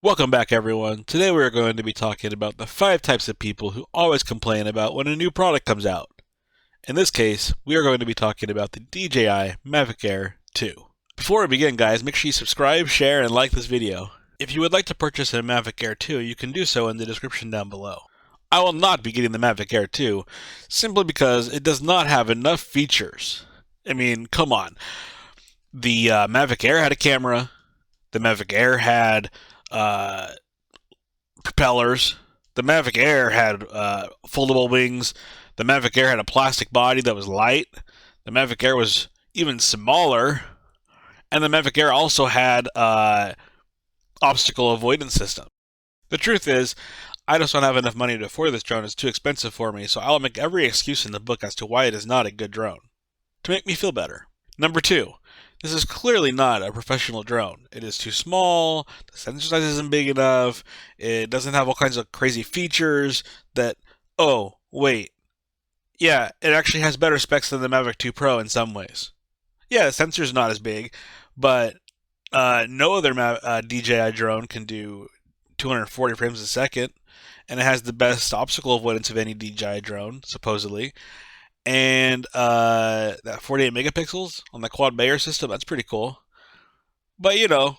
Welcome back, everyone. Today we are going to be talking about the 5 types of people who always complain about when a new product comes out. In this case, we are going to be talking about the DJI Mavic Air 2. Before we begin, guys, make sure you subscribe, share, and like this video. If you would like to purchase a Mavic Air 2, you can do so in the description down below. I will not be getting the Mavic Air 2 simply because it does not have enough features. I mean, come on. The Mavic Air had a camera. The Mavic Air had propellers. The Mavic Air had foldable wings. The Mavic Air had a plastic body that was light. The Mavic Air was even smaller. And the Mavic Air also had obstacle avoidance system. The truth is, I just don't have enough money to afford this drone. It's too expensive for me, so I'll make every excuse in the book as to why it is not a good drone. To make me feel better. Number 2. This is clearly not a professional drone. It is too small, the sensor size isn't big enough, it doesn't have all kinds of crazy features that, oh, wait. Yeah, it actually has better specs than the Mavic 2 Pro in some ways. Yeah, the sensor's not as big, but no other DJI drone can do 240 frames a second, and it has the best obstacle avoidance of any DJI drone, supposedly. And that 48 megapixels on the quad Bayer system, that's pretty cool. But you know,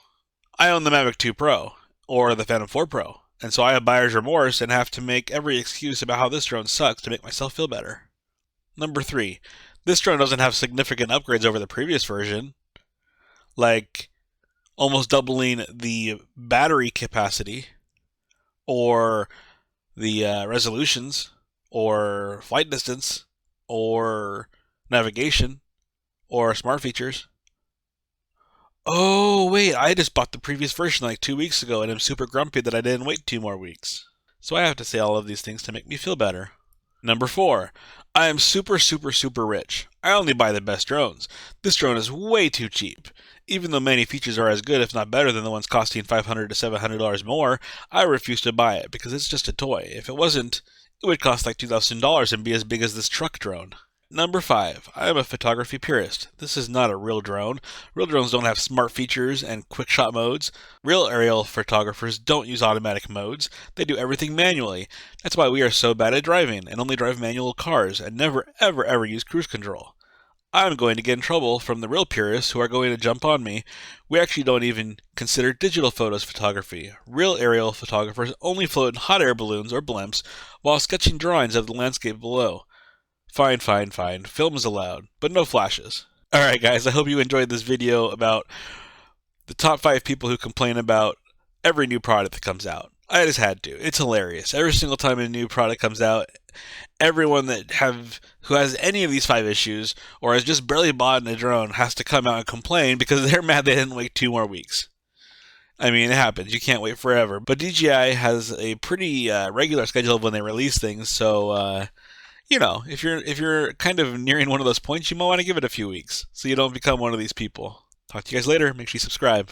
I own the Mavic 2 Pro or the Phantom 4 Pro, and so I have buyer's remorse and have to make every excuse about how this drone sucks to make myself feel better. Number 3, this drone doesn't have significant upgrades over the previous version, like almost doubling the battery capacity, or the resolutions, or flight distance, or navigation, or smart features. Oh, wait, I just bought the previous version like 2 weeks ago and I'm super grumpy that I didn't wait 2 more weeks. So I have to say all of these things to make me feel better. Number 4, I am super rich. I only buy the best drones. This drone is way too cheap. Even though many features are as good, if not better, than the ones costing $500 to $700 more, I refuse to buy it because it's just a toy. If it wasn't, it would cost like $2,000 and be as big as this truck drone. Number 5, I am a photography purist. This is not a real drone. Real drones don't have smart features and quick shot modes. Real aerial photographers don't use automatic modes. They do everything manually. That's why we are so bad at driving and only drive manual cars and never ever use cruise control. I'm going to get in trouble from the real purists who are going to jump on me. We actually don't even consider digital photos photography. Real aerial photographers only float in hot air balloons or blimps while sketching drawings of the landscape below. Fine. Film is allowed, but no flashes. Alright guys, I hope you enjoyed this video about the top 5 people who complain about every new product that comes out. I just had to. It's hilarious. Every single time a new product comes out, everyone who has any of these 5 issues or has just barely bought a drone has to come out and complain because they're mad they didn't wait 2 more weeks. I mean, it happens. You can't wait forever. But DJI has a pretty regular schedule of when they release things, so you know, if you're kind of nearing one of those points, you might want to give it a few weeks so you don't become one of these people. Talk to you guys later. Make sure you subscribe.